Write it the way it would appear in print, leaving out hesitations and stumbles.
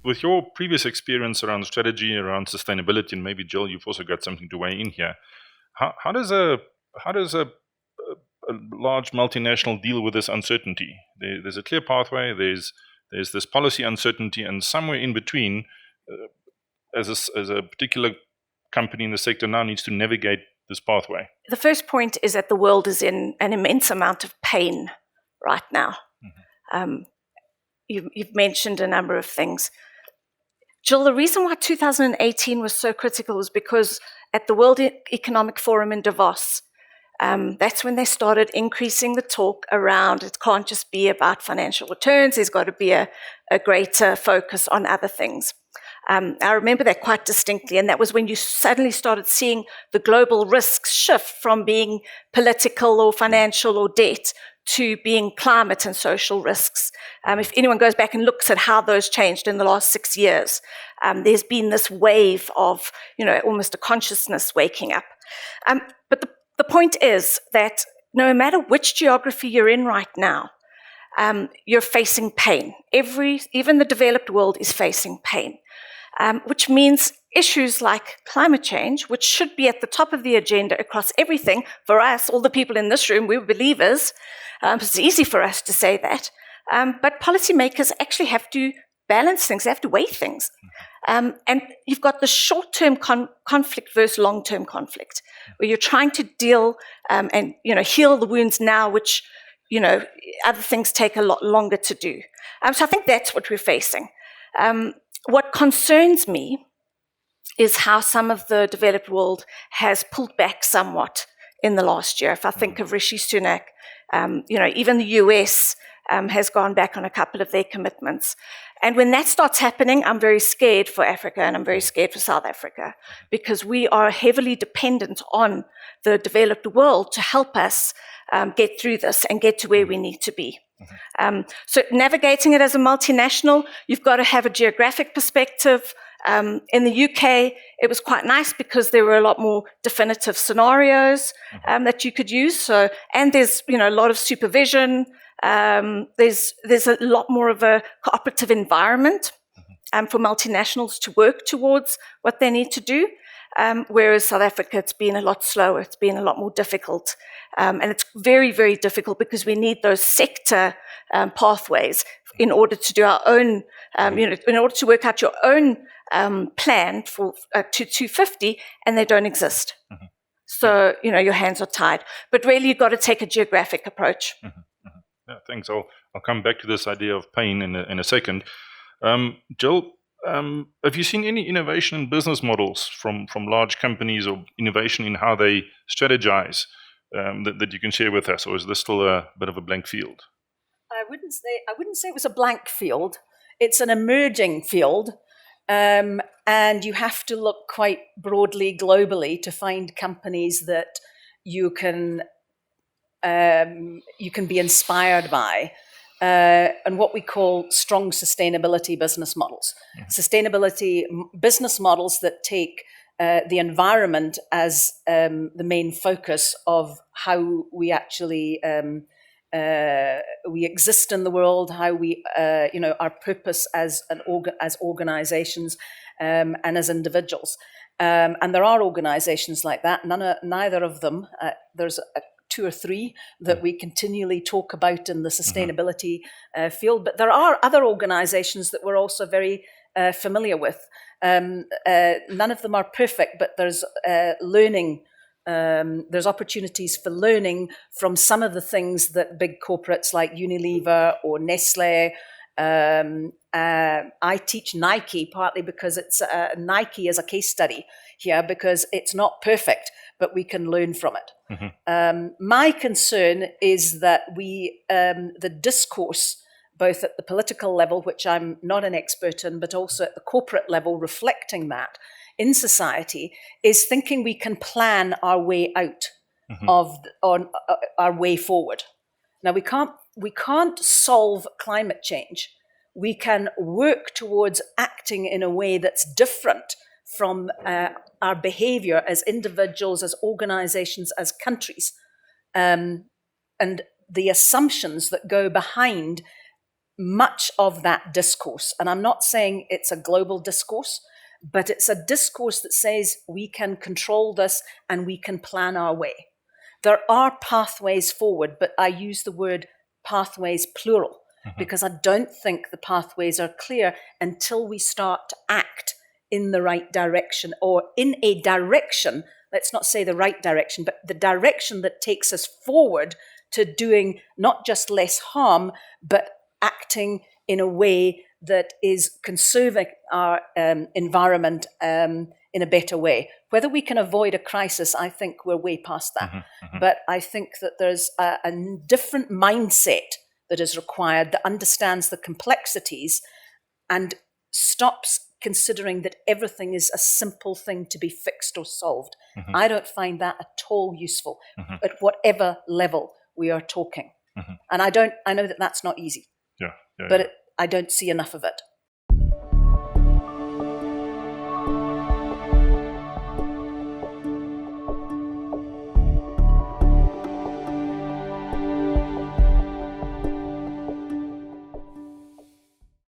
with your previous experience around strategy, around sustainability, and maybe Jill, you've also got something to weigh in here. How does a large multinational deal with this uncertainty? There's a clear pathway. There's this policy uncertainty, and somewhere in between, as a particular company in the sector now needs to navigate this pathway. The first point is that the world is in an immense amount of pain right now. Mm-hmm. You've mentioned a number of things. Jill, the reason why 2018 was so critical was because at the World Economic Forum in Davos, that's when they started increasing the talk around it can't just be about financial returns, there's got to be a greater focus on other things. I remember that quite distinctly, and that was when you suddenly started seeing the global risks shift from being political or financial or debt to being climate and social risks. If anyone goes back and looks at how those changed in the last 6 years, there's been this wave of, almost a consciousness waking up. But the point is that no matter which geography you're in right now, you're facing pain. Even the developed world is facing pain. Which means issues like climate change, which should be at the top of the agenda across everything. For us, all the people in this room, we're believers. It's easy for us to say that. But policymakers actually have to balance things. They have to weigh things. And you've got the short-term conflict versus long-term conflict, where you're trying to deal and heal the wounds now, which other things take a lot longer to do. So I think that's what we're facing. What concerns me is how some of the developed world has pulled back somewhat in the last year. If I think of Rishi Sunak, even the US has gone back on a couple of their commitments. And when that starts happening, I'm very scared for Africa and I'm very scared for South Africa, because we are heavily dependent on the developed world to help us get through this and get to where we need to be. So navigating it as a multinational, you've got to have a geographic perspective. In the UK, it was quite nice because there were a lot more definitive scenarios that you could use. So, and there's a lot of supervision. There's a lot more of a cooperative environment for multinationals to work towards what they need to do. Whereas South Africa, it's been a lot slower. It's been a lot more difficult. And it's very, very difficult because we need those sector pathways in order to do our own, in order to work out your own plan for to 250, and they don't exist. Mm-hmm. So, your hands are tied. But really, you've got to take a geographic approach. Mm-hmm. Mm-hmm. Yeah, thanks. I'll come back to this idea of pain in a second. Jill, have you seen any innovation in business models from large companies, or innovation in how they strategize that you can share with us, or is this still a bit of a blank field? I wouldn't say it was a blank field. It's an emerging field, and you have to look quite broadly globally to find companies that you can be inspired by. And what we call strong sustainability business models. Mm-hmm. Sustainability business models that take the environment as the main focus of how we actually we exist in the world, how we our purpose as organizations and as individuals. And there are organizations like that. Neither of them. There's 2 or 3 that we continually talk about in the sustainability field. But there are other organizations that we're also very familiar with. None of them are perfect, but there's learning. There's opportunities for learning from some of the things that big corporates like Unilever or Nestle. I teach Nike partly because it's Nike is a case study here, because it's not perfect, but we can learn from it. Mm-hmm. My concern is that the discourse, both at the political level, which I'm not an expert in, but also at the corporate level, reflecting that in society, is thinking we can plan our way out on our way forward. Now, we can't solve climate change. We can work towards acting in a way that's different from our behavior as individuals, as organizations, as countries. And the assumptions that go behind much of that discourse, and I'm not saying it's a global discourse, but it's a discourse that says we can control this and we can plan our way. There are pathways forward, but I use the word pathways plural because I don't think the pathways are clear until we start to act in the right direction, or in a direction, let's not say the right direction, but the direction that takes us forward to doing not just less harm, but acting in a way that is conserving our environment in a better way. Whether we can avoid a crisis, I think we're way past that. But I think that there's a different mindset that is required that understands the complexities and stops considering that everything is a simple thing to be fixed or solved. I don't find that at all useful at whatever level we are talking. And I know that that's not easy, but I don't see enough of it.